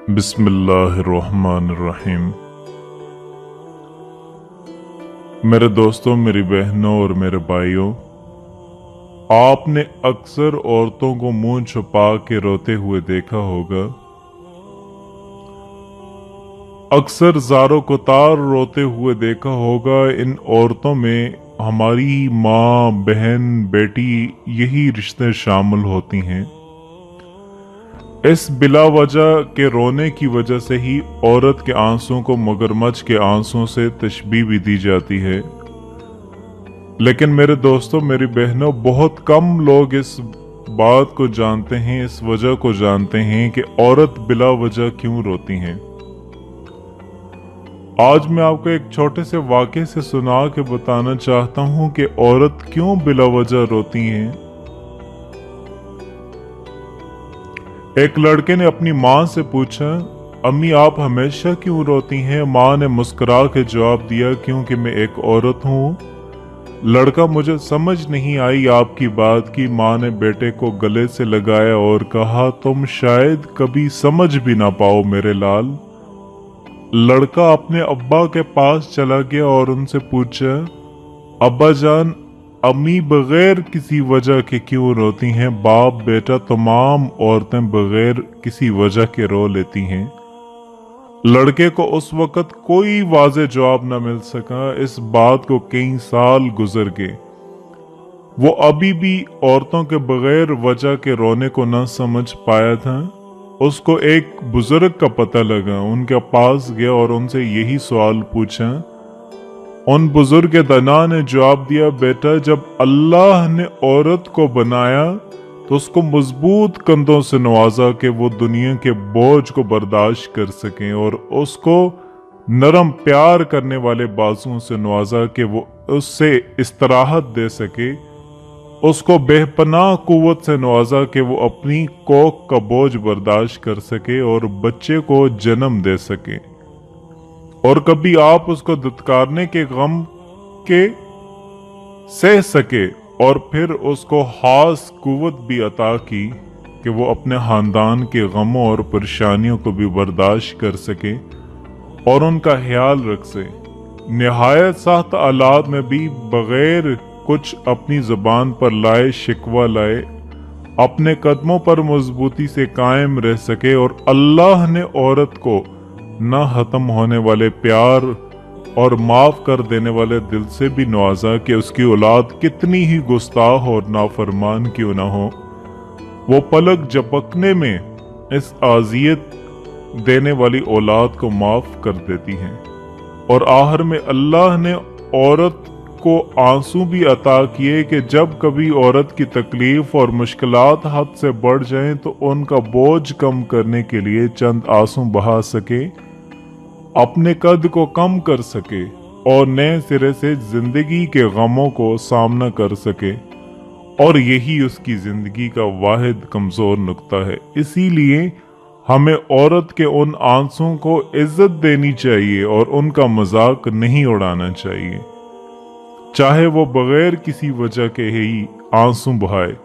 बिस्मिल्लाहिर्रहमानिर्रहीम। मेरे दोस्तों, मेरी बहनों और मेरे भाइयों, आपने अक्सर औरतों को मुंह छुपा के रोते हुए देखा होगा। अक्सर ज़ारो कुतार रोते हुए देखा होगा। इन औरतों में हमारी माँ, बहन, बेटी, यही रिश्ते शामिल होती हैं। इस बिला वजह के रोने की वजह से ही औरत के आंसुओं को मगरमच्छ के आंसुओं से तशबीह भी दी जाती है। लेकिन मेरे दोस्तों, मेरी बहनों, बहुत कम लोग इस बात को जानते हैं, इस वजह को जानते हैं कि औरत बिला वजह क्यों रोती हैं। आज मैं आपको एक छोटे से वाक़े से सुना के बताना चाहता हूं कि औरत क्यों बिला वजह रोती हैं। एक लड़के ने अपनी माँ से पूछा, अम्मी आप हमेशा क्यों रोती हैं? माँ ने मुस्कुरा के जवाब दिया, क्योंकि मैं एक औरत हूँ। लड़का, मुझे समझ नहीं आई आपकी बात की। माँ ने बेटे को गले से लगाया और कहा, तुम शायद कभी समझ भी ना पाओ मेरे लाल। लड़का अपने अब्बा के पास चला गया और उनसे पूछा, अब्बा जान, अम्मी बगैर किसी वजह के क्यों रोती हैं? बाप बेटा तमाम औरतें बगैर किसी वजह के रो लेती हैं। लड़के को उस वक़्त कोई वाज़ेह जवाब न मिल सका। इस बात को कई साल गुजर गए। वो अभी भी औरतों के बगैर वजह के रोने को न समझ पाया था। उसको एक बुजुर्ग का पता लगा, उनके पास गया और उनसे यही सवाल पूछा। उन बुजुर्ग दाना ने जवाब दिया, बेटा जब अल्लाह ने औरत को बनाया तो उसको मजबूत कंधों से नवाजा कि वो दुनिया के बोझ को बर्दाश्त कर सके, और उसको नरम प्यार करने वाले बाजुओं से नवाजा कि वो उससे इस्तराहत दे सके। उसको बेपनाह कुव्वत से नवाजा कि वो अपनी कोख का बोझ बर्दाश्त कर सके और बच्चे को जन्म दे सके। और कभी आप उसको दुत्कारने के गम के सह सके और फिर उसको खास कुव्वत भी अता की कि वो अपने खानदान के गमों और परेशानियों को भी बर्दाश्त कर सके और उनका ख्याल रख सके। निहायत सख्त हालात में भी बगैर कुछ अपनी जुबान पर लाए शिकवा लाए अपने कदमों पर मजबूती से कायम रह सके। और अल्लाह ने औरत को न खत्म होने वाले प्यार और माफ कर देने वाले दिल से भी नवाजा कि उसकी औलाद कितनी ही गुस्ताख और नाफरमान क्यों ना हो, वो पलक झपकने में इस आजियत देने वाली औलाद को माफ कर देती हैं। और आखिर में अल्लाह ने औरत को आंसू भी अता किए कि जब कभी औरत की तकलीफ और मुश्किलात हद से बढ़ जाएं तो उनका बोझ कम करने के लिए चंद आंसू बहा सके, अपने कद को कम कर सके और नए सिरे से जिंदगी के गमों को सामना कर सके। और यही उसकी जिंदगी का वाहिद कमजोर नुक्ता है। इसीलिए हमें औरत के उन आंसुओं को इज्जत देनी चाहिए और उनका मजाक नहीं उड़ाना चाहिए, चाहे वो बगैर किसी वजह के ही आंसू बहाए।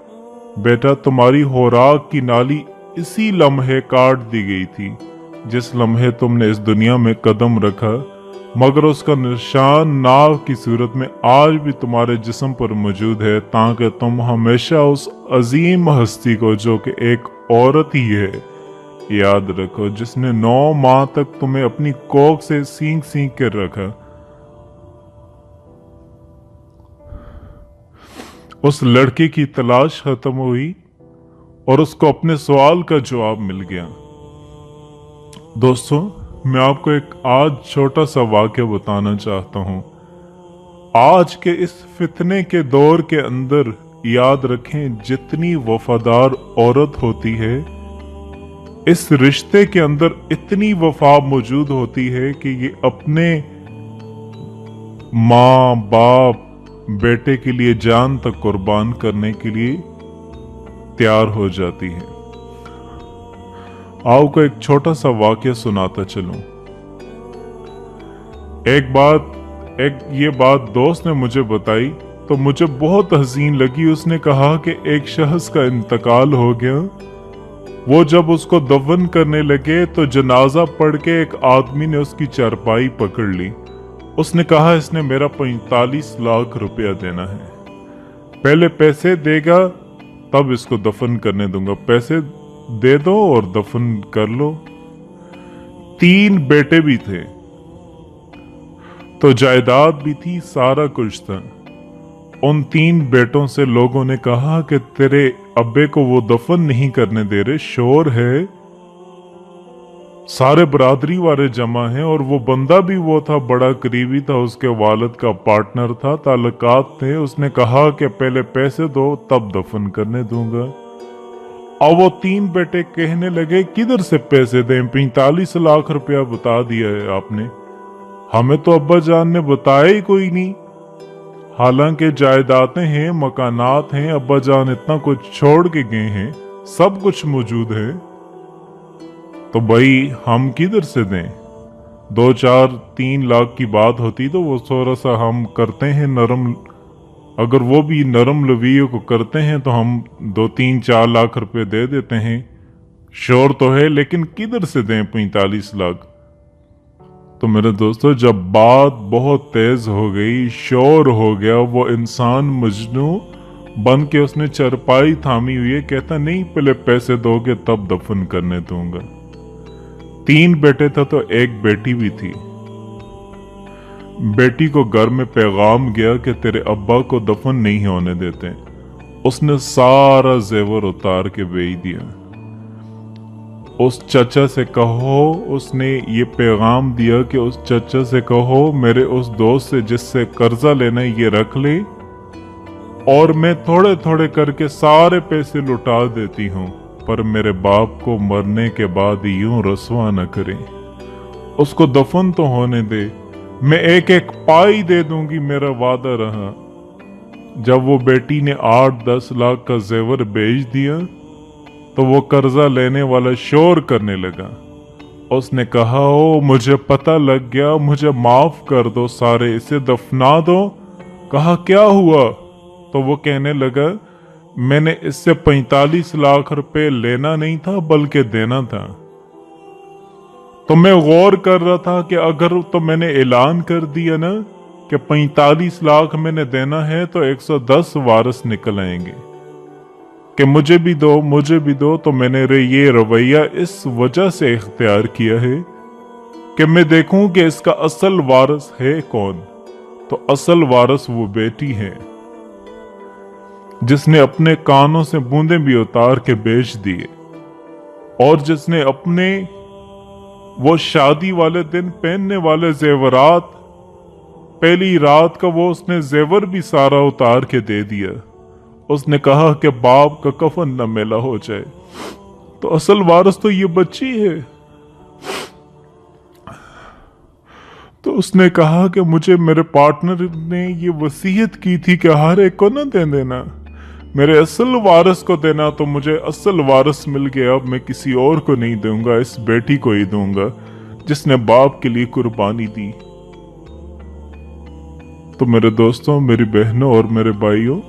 बेटा, तुम्हारी खुराक की नाली इसी लम्हे काट दी गई थी जिस लम्हे तुमने इस दुनिया में कदम रखा, मगर उसका निशान नाव की सूरत में आज भी तुम्हारे जिस्म पर मौजूद है, ताकि तुम हमेशा उस अजीम हस्ती को, जो कि एक औरत ही है, याद रखो, जिसने 9 माह तक तुम्हें अपनी कोख से सींक सींक कर रखा। उस लड़के की तलाश खत्म हुई और उसको अपने सवाल का जवाब मिल गया। दोस्तों, मैं आपको एक आज छोटा सा वाक़या बताना चाहता हूँ। आज के इस फितने के दौर के अंदर याद रखें, जितनी वफादार औरत होती है, इस रिश्ते के अंदर इतनी वफा मौजूद होती है कि ये अपने माँ, बाप, बेटे के लिए जान तक कुर्बान करने के लिए तैयार हो जाती है। आपको एक छोटा सा वाक़या सुनाता चलूं। ये बात दोस्त ने मुझे बताई तो मुझे बहुत हसीन लगी। उसने कहा कि एक शख्स का इंतकाल हो गया वो जब उसको दफन करने लगे तो जनाजा पढ़ के एक आदमी ने उसकी चारपाई पकड़ ली। उसने कहा इसने मेरा 45 लाख रुपया देना है, पहले पैसे देगा तब इसको दफन करने दूंगा, पैसे दे दो और दफन कर लो। 3 बेटे भी थे तो जायदाद भी थी, सारा कुछ था। उन 3 बेटों से लोगों ने कहा कि तेरे अब्बे को वो दफन नहीं करने दे रहे, शोर है, सारे बरादरी वाले जमा हैं, और वो बंदा भी वो था, बड़ा करीबी था, उसके वालिद का पार्टनर था, ताल्लुकात थे। उसने कहा कि पहले पैसे दो तब दफन करने दूंगा। और वो 3 बेटे कहने लगे किधर से पैसे दें, 45 लाख रुपया बता दिया है आपने, हमें तो अब्बा जान ने बताया ही कोई नहीं। हालांकि जायदादें हैं, मकानात हैं, अब्बा जान इतना कुछ छोड़ के गए हैं, सब कुछ मौजूद है, तो भाई हम किधर से दें। 2-4-3 लाख की बात होती तो वो थोड़ा सा हम करते हैं नरम, अगर वो भी नरम लवीयों को करते हैं तो हम 2-3-4 लाख रुपए दे देते हैं। शोर तो है लेकिन किधर से दें 45 लाख। तो मेरे दोस्तों जब बात बहुत तेज हो गई, शोर हो गया, वो इंसान मजनू बन के उसने चरपाई थामी हुई है, कहता नहीं पहले पैसे दोगे तब दफन करने दूंगा। 3 बेटे थे तो 1 बेटी भी थी। बेटी को घर में पैगाम गया कि तेरे अब्बा को दफन नहीं होने देते। उसने सारा जेवर उतार के बेच दिया। उस चचा से कहो, उसने ये पैगाम दिया कि उस चचा से कहो मेरे उस दोस्त से जिससे कर्जा लेना है ये रख ले, और मैं थोड़े थोड़े करके सारे पैसे लुटा देती हूँ, पर मेरे बाप को मरने के बाद यूं रसवा न करें, उसको दफन तो होने दे, मैं 1-1 पाई दे दूंगी, मेरा वादा रहा। जब वो बेटी ने 8-10 लाख का जेवर बेच दिया तो वो कर्जा लेने वाला शोर करने लगा। उसने कहा ओ मुझे पता लग गया, मुझे माफ कर दो, सारे इसे दफना दो। कहा क्या हुआ? तो वो कहने लगा मैंने इससे 45 लाख रुपए लेना नहीं था बल्कि देना था। तो मैं गौर कर रहा था कि अगर तो मैंने ऐलान कर दिया ना कि 45 लाख मैंने देना है तो 110 वारिस निकल आएंगे कि मुझे भी दो मुझे भी दो। तो मैंने ये रवैया इस वजह से इख्तियार किया है कि मैं देखूं कि इसका असल वारिस है कौन। तो असल वारिस वो बेटी है जिसने अपने कानों से बूंदे भी उतार के बेच दिए, और जिसने अपने वो शादी वाले दिन पहनने वाले जेवरात, पहली रात का वो उसने जेवर भी सारा उतार के दे दिया। उसने कहा कि बाप का कफन न मेला हो जाए। तो असल वारिस तो ये बच्ची है। तो उसने कहा कि मुझे मेरे पार्टनर ने ये वसीयत की थी कि हर एक को न दे देना, मेरे असल वारिस को देना। तो मुझे असल वारिस मिल गया, अब मैं किसी और को नहीं दूंगा, इस बेटी को ही दूंगा जिसने बाप के लिए कुर्बानी दी। तो मेरे दोस्तों, मेरी बहनों और मेरे भाइयों,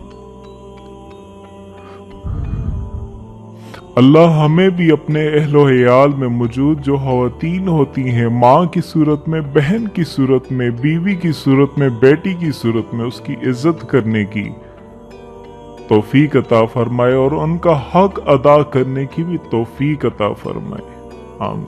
अल्लाह हमें भी अपने अहलो हयाल में मौजूद जो ख़वातीन होती हैं, माँ की सूरत में, बहन की सूरत में, बीवी की सूरत में, बेटी की सूरत में, उसकी इज्जत करने की तौफीक अता फरमाए और उनका हक अदा करने की भी तौफीक अता फरमाए। आमीन।